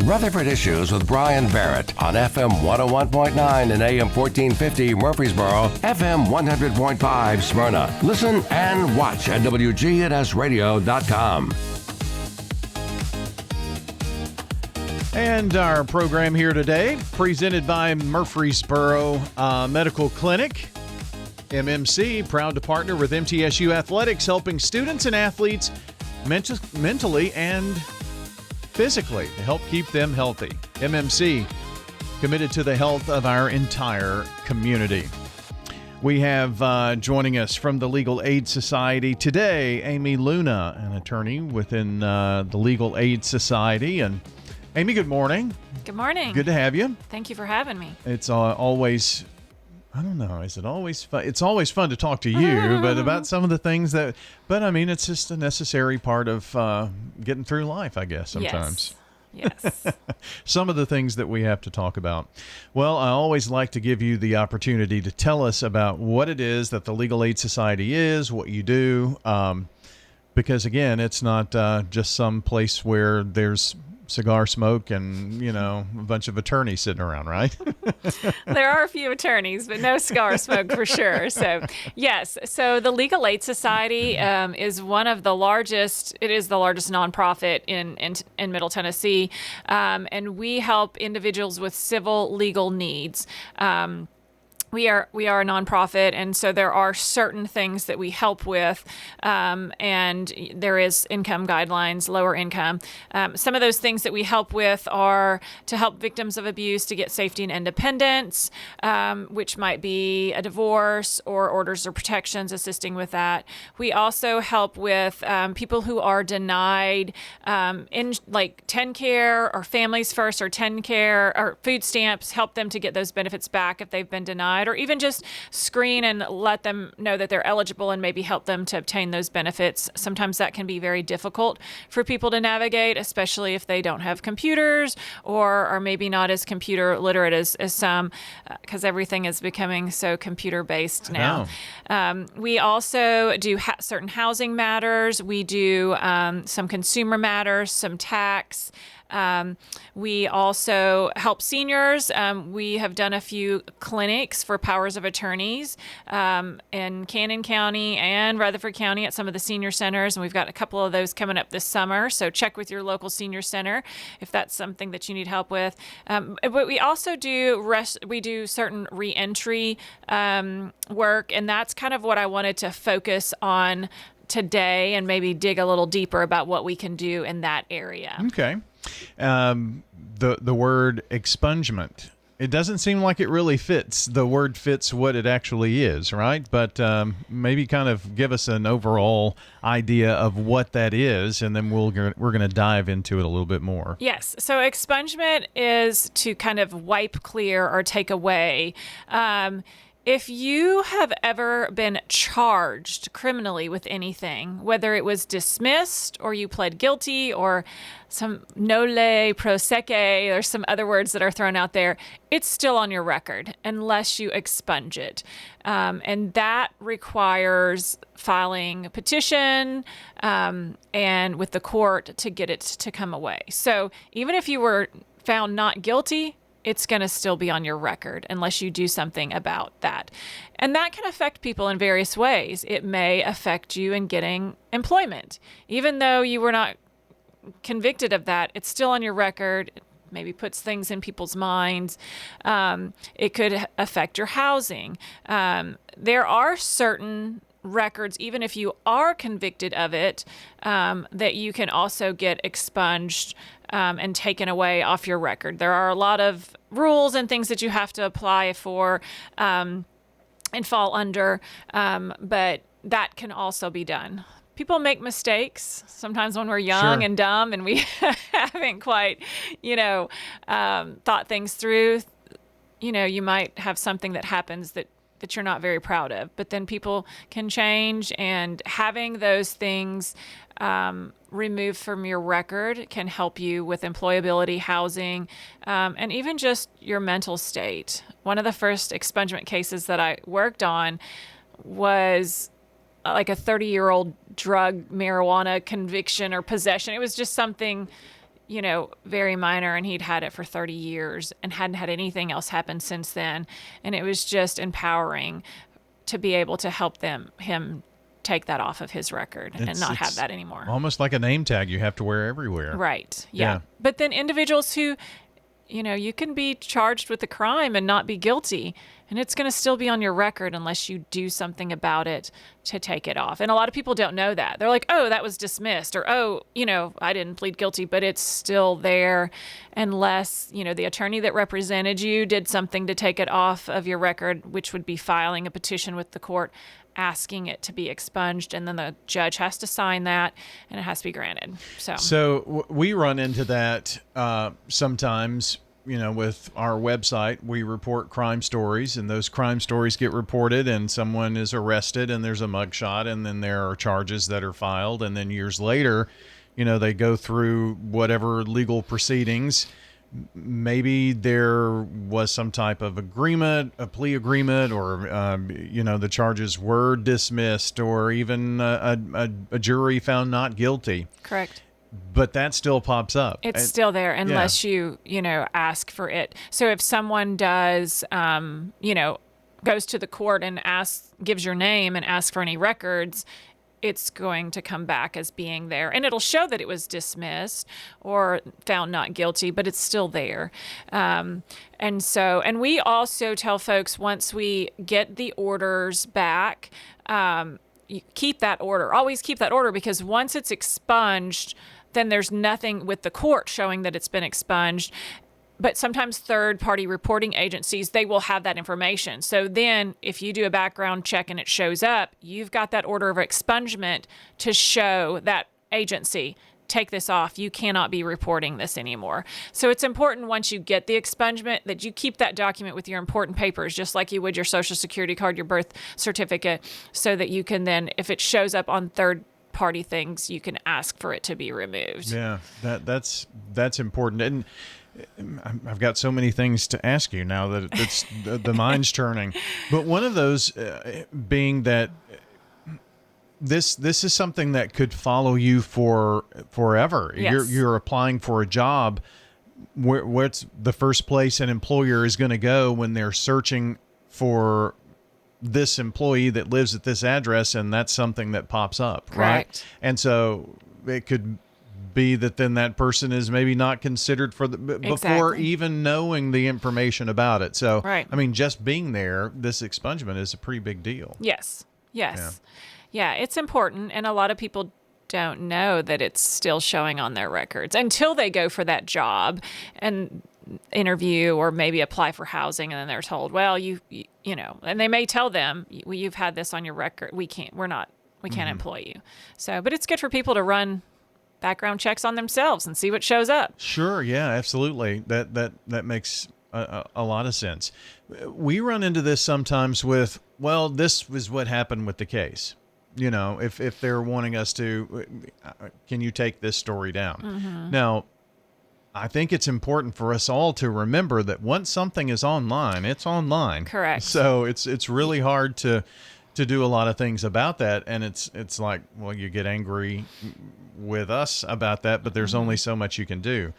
Rutherford Issues with Brian Barrett on FM 101.9 and AM 1450 Murfreesboro, FM 100.5 Smyrna. Listen and watch at WGNSradio.com. And our program here today, presented by Murfreesboro Medical Clinic. MMC, proud to partner with MTSU Athletics, helping students and athletes mentally and physically to help keep them healthy. MMC, committed to the health of our entire community. We have joining us from the Legal Aid Society today, Amy Luna, an attorney within the Legal Aid Society. And Amy, good morning. Good morning. Good to have you. Thank you for having me. It's always, I don't know, is it always fun? It's always fun to talk to you, but about some of the things that, but I mean, it's just a necessary part of getting through life, I guess, sometimes. Yes. Some of the things that we have to talk about. Well, I always like to give you the opportunity to tell us about what it is that the Legal Aid Society is, what you do, because again, it's not just some place where there's cigar smoke and, you know, a bunch of attorneys sitting around, right? There are a few attorneys, but no cigar smoke for sure. So, yes. So the Legal Aid Society is one of the largest, it is the largest nonprofit in Middle Tennessee. And we help individuals with civil legal needs. We are a nonprofit, and so there are certain things that we help with, and there is income guidelines, lower income. Some of those things that we help with are to help victims of abuse to get safety and independence, which might be a divorce or orders or protections, assisting with that. We also help with people who are denied in like TennCare or Families First or TennCare or food stamps, help them to get those benefits back if they've been denied, or even just screen and let them know that they're eligible and maybe help them to obtain those benefits. Sometimes that can be very difficult for people to navigate, especially if they don't have computers or are maybe not as computer literate as some, because everything is becoming so computer-based now. We also do certain housing matters. We do some consumer matters, some tax. We also help seniors. We have done a few clinics for powers of attorneys in Cannon County and Rutherford County at some of the senior centers, and we've got a couple of those coming up this summer. So check with your local senior center if that's something that you need help with. But we also do certain reentry work, and that's kind of what I wanted to focus on today, and maybe dig a little deeper about what we can do in that area. Okay. The word expungement, it doesn't seem like it really fits. The word fits what it actually is, right? But maybe kind of give us an overall idea of what that is, and then we're going to dive into it a little bit more. Yes. So expungement is to kind of wipe clear or take away. If you have ever been charged criminally with anything, whether it was dismissed or you pled guilty or some nolle prosequi or some other words that are thrown out there, it's still on your record unless you expunge it. And that requires filing a petition and with the court to get it to come away. So even if you were found not guilty, it's going to still be on your record unless you do something about that. And that can affect people in various ways. It may affect you in getting employment. Even though you were not convicted of that, it's still on your record. It maybe puts things in people's minds. It could affect your housing. There are certain records, even if you are convicted of it, that you can also get expunged and taken away off your record. There are a lot of rules and things that you have to apply for and fall under, but that can also be done. People make mistakes sometimes when we're young Sure. and dumb and we haven't quite, thought things through. You might have something that happens that you're not very proud of, but then people can change, and having those things removed from your record can help you with employability, housing, and even just your mental state. One of the first expungement cases that I worked on was like a 30-year-old drug marijuana conviction or possession. It was just something very minor, and he'd had it for 30 years and hadn't had anything else happen since then. And it was just empowering to be able to help him take that off of his record and not have that anymore. Almost like a name tag you have to wear everywhere. Right. Yeah. But then individuals who, you can be charged with a crime and not be guilty, and it's going to still be on your record unless you do something about it to take it off. And a lot of people don't know that. They're like, oh, that was dismissed, or, oh, I didn't plead guilty, but it's still there unless, the attorney that represented you did something to take it off of your record, which would be filing a petition with the court asking it to be expunged, and then the judge has to sign that, and it has to be granted. So we run into that sometimes. With our website, we report crime stories, and those crime stories get reported, and someone is arrested, and there's a mugshot, and then there are charges that are filed, and then years later, they go through whatever legal proceedings. Maybe there was some type of agreement, a plea agreement, or the charges were dismissed, or even a jury found not guilty. Correct. But that still pops up. It's still there unless you ask for it. So if someone does, goes to the court and gives your name and asks for any records, it's going to come back as being there. And it'll show that it was dismissed or found not guilty, but it's still there. And we also tell folks, once we get the orders back, you keep that order. Always keep that order, because once it's expunged, then there's nothing with the court showing that it's been expunged. But sometimes third-party reporting agencies, they will have that information. So then if you do a background check and it shows up, you've got that order of expungement to show that agency, take this off. You cannot be reporting this anymore. So it's important, once you get the expungement, that you keep that document with your important papers, just like you would your Social Security card, your birth certificate, so that you can then, if it shows up on third-party things, you can ask for it to be removed. Yeah, that's important. And I've got so many things to ask you now that it's the mind's turning. But one of those being that this is something that could follow you for forever. Yes. You're applying for a job. What's the first place an employer is going to go when they're searching for this employee that lives at this address, and that's something that pops up, right? Correct. And so it could be that then that person is maybe not considered for before even knowing the information about it. So, right. I mean, just being there, this expungement is a pretty big deal. Yes. Yeah, it's important, and a lot of people don't know that it's still showing on their records until they go for that job and interview, or maybe apply for housing, and then they're told, well, you know, and they may tell them, you've had this on your record. We can't employ you. So, but it's good for people to run background checks on themselves and see what shows up. Sure. Yeah, absolutely. That makes a lot of sense. We run into this sometimes with, well, this was what happened with the case. You know, if they're wanting us to, can you take this story down? Mm-hmm. Now, I think it's important for us all to remember that once something is online, it's online. Correct. So it's really hard to do a lot of things about that. And it's like, well, you get angry with us about that, but there's only so much you can do.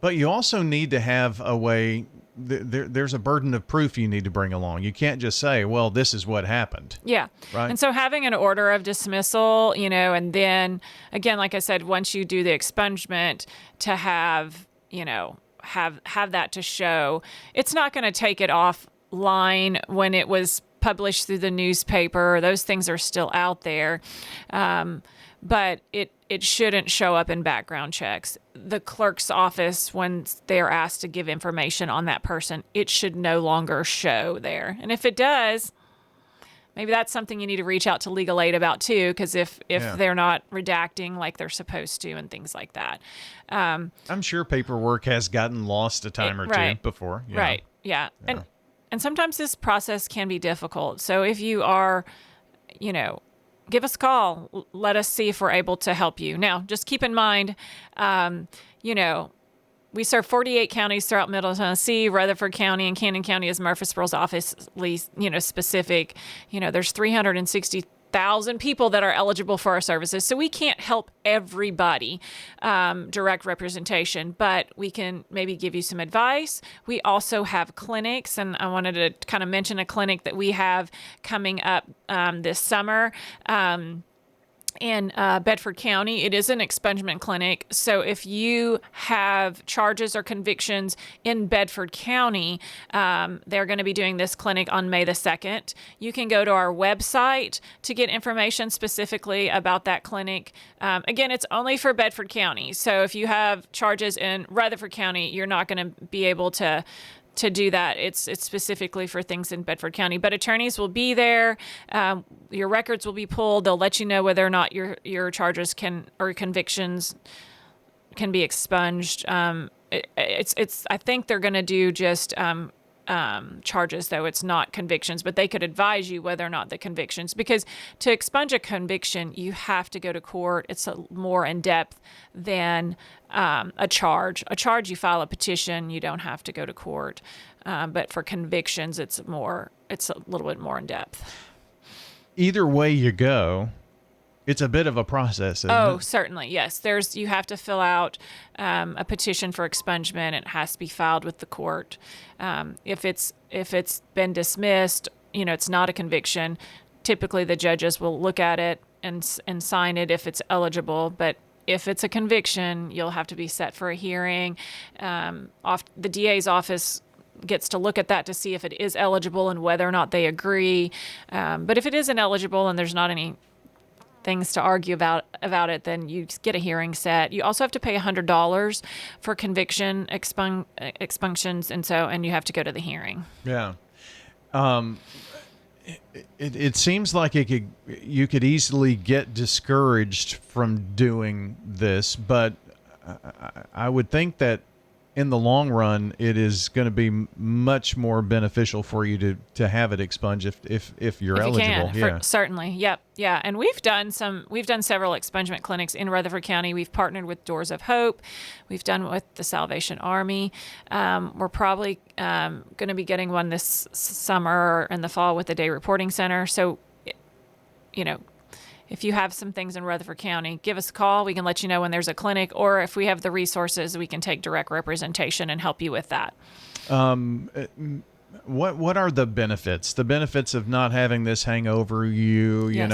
But you also need to have a way, there's a burden of proof you need to bring along. You can't just say, well, this is what happened. Yeah. Right. And so having an order of dismissal, you know, and then again, like I said, once you do the expungement, to have, you know, have that to show, it's not going to take it offline when it was published through the newspaper. Those things are still out there. But it shouldn't show up in background checks. The clerk's office, when they're asked to give information on that person, it should no longer show there. And if it does, maybe that's something you need to reach out to Legal Aid about too, because if they're not redacting like they're supposed to and things like that. I'm sure paperwork has gotten lost a time or two before. Right. Yeah. And sometimes this process can be difficult. So if you are, you know, give us a call. Let us see if we're able to help you. Now, just keep in mind, you know, we serve 48 counties throughout Middle Tennessee. Rutherford County and Cannon County is Murfreesboro's office, you know, specific. You know, there's 360 1,000 people that are eligible for our services. So we can't help everybody direct representation, but we can maybe give you some advice. We also have clinics, and I wanted to kind of mention a clinic that we have coming up this summer. In Bedford County. It is an expungement clinic. So if you have charges or convictions in Bedford County, they're going to be doing this clinic on May the 2nd. You can go to our website to get information specifically about that clinic. Again, it's only for Bedford County. So if you have charges in Rutherford County, you're not going to be able to do that. It's specifically for things in Bedford County, but attorneys will be there. Your records will be pulled. They'll let you know whether or not your charges or convictions can be expunged. I think they're going to do just charges, though it's not convictions, but they could advise you whether or not the convictions, because to expunge a conviction, you have to go to court. It's more in depth than a charge. A charge, you file a petition, you don't have to go to court. But for convictions, it's a little bit more in depth. Either way you go, it's a bit of a process, isn't it? Certainly, yes. You have to fill out a petition for expungement. It has to be filed with the court. If it's been dismissed, it's not a conviction. Typically, the judges will look at it and sign it if it's eligible. But if it's a conviction, you'll have to be set for a hearing. The DA's office gets to look at that to see if it is eligible and whether or not they agree. But if it isn't eligible and there's not any things to argue about it, then you get a hearing set. You also have to pay $100 for conviction expunctions, and you have to go to the hearing. Yeah. It seems like you could easily get discouraged from doing this, but I would think that in the long run, it is going to be much more beneficial for you to have it expunged if you're eligible. Certainly. Yep. Yeah. And we've done several expungement clinics in Rutherford County. We've partnered with Doors of Hope. We've done with the Salvation Army. We're probably going to be getting one this summer or in the fall with the Day Reporting Center. So, if you have some things in Rutherford County, give us a call. We can let you know when there's a clinic, or if we have the resources, we can take direct representation and help you with that. What are the benefits? The benefits of not having this hang over you, Yes.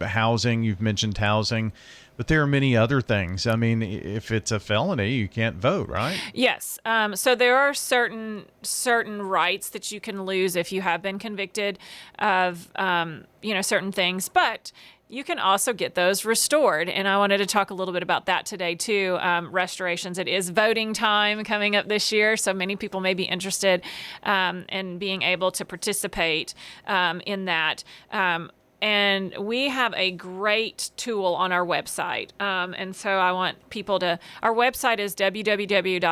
Housing, you've mentioned housing, but there are many other things. I mean, if it's a felony, you can't vote, right? Yes. So there are certain rights that you can lose if you have been convicted of, certain things, but you can also get those restored. And I wanted to talk a little bit about that today, too. Restorations. It is voting time coming up this year, so many people may be interested in being able to participate in that. And we have a great tool on our website. And so I want people our website is www.las.org.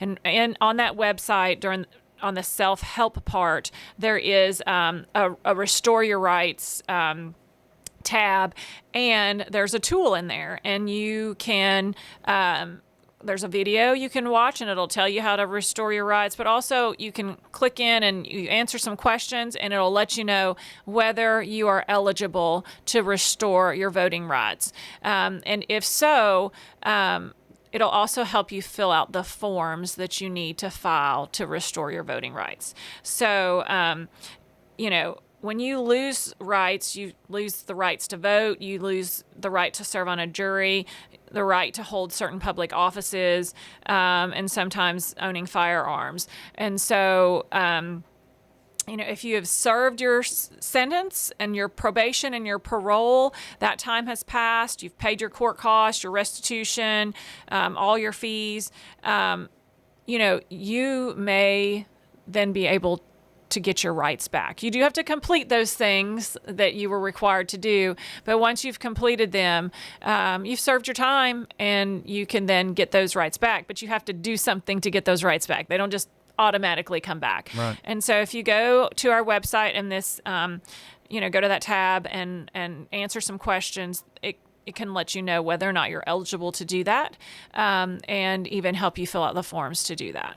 And on that website, on the self-help part, there is a Restore Your Rights tab, and there's a tool in there, and you can there's a video you can watch, and it'll tell you how to restore your rights, but also you can click in and you answer some questions, and it'll let you know whether you are eligible to restore your voting rights. And if so, it'll also help you fill out the forms that you need to file to restore your voting rights. So, when you lose rights, you lose the rights to vote, you lose the right to serve on a jury, the right to hold certain public offices, and sometimes owning firearms. And so, if you have served your sentence and your probation and your parole, that time has passed, you've paid your court costs, your restitution, all your fees, you may then be able to get your rights back. You do have to complete those things that you were required to do, but once you've completed them, you've served your time and you can then get those rights back, but you have to do something to get those rights back. They don't just automatically come back. Right. And so if you go to our website and this, go to that tab and answer some questions, it can let you know whether or not you're eligible to do that, and even help you fill out the forms to do that.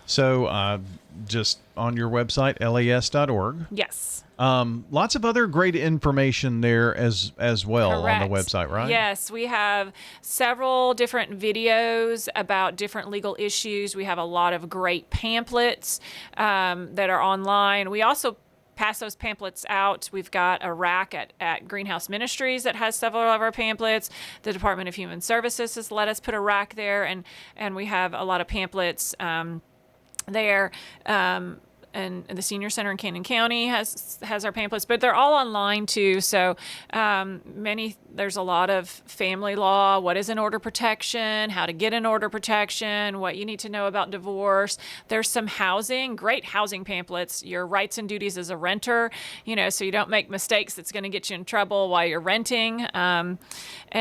So just on your website, las.org. Yes. Lots of other great information there as well. Correct. On the website, right? Yes, we have several different videos about different legal issues. We have a lot of great pamphlets that are online. We also pass those pamphlets out. We've got a rack at Greenhouse Ministries that has several of our pamphlets. The Department of Human Services has let us put a rack there, and we have a lot of pamphlets there. And the Senior Center in Cannon County has our pamphlets, but they're all online too. So there's a lot of family law, what is an order protection, how to get an order protection, what you need to know about divorce. There's some great housing pamphlets, your rights and duties as a renter, so you don't make mistakes that's going to get you in trouble while you're renting. And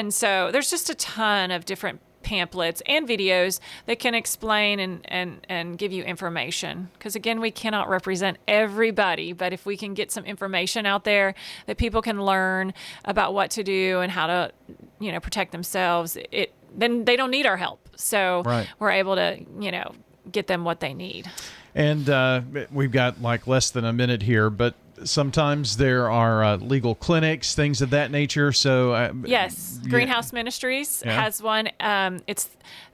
so there's just a ton of different pamphlets and videos that can explain and give you information. Because again, we cannot represent everybody, but if we can get some information out there that people can learn about what to do and how to, protect themselves, then they don't need our help. So we're able to, get them what they need. And we've got like less than a minute here, but sometimes there are legal clinics, things of that nature. So yes, Greenhouse Ministries has one.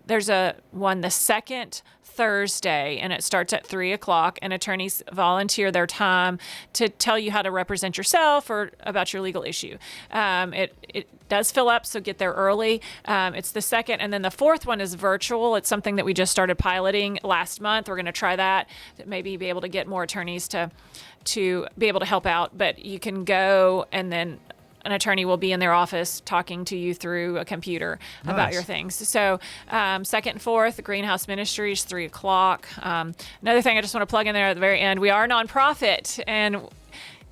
There's one the second Thursday, and it starts at 3:00. And attorneys volunteer their time to tell you how to represent yourself or about your legal issue. It does fill up, so get there early. It's the second, and then the fourth one is virtual. It's something that we just started piloting last month. We're going to try that, maybe be able to get more attorneys to be able to help out. But you can go, and then an attorney will be in their office talking to you through a computer about your things. So second and fourth, Greenhouse Ministries, 3:00. Another thing I just want to plug in there at the very end, we are a nonprofit, and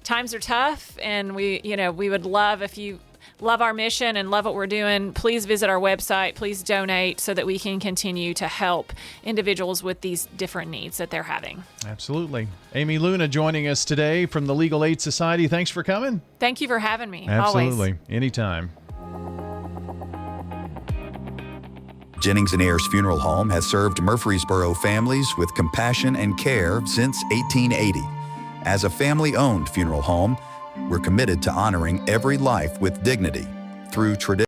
times are tough, and we would love, if you love our mission and love what we're doing, please visit our website, please donate so that we can continue to help individuals with these different needs that they're having. Absolutely. Amy Luna joining us today from the Legal Aid Society. Thanks for coming. Thank you for having me. Absolutely. Always. Anytime. Jennings and Ayers Funeral Home has served Murfreesboro families with compassion and care since 1880. As a family-owned funeral home, we're committed to honoring every life with dignity through tradition.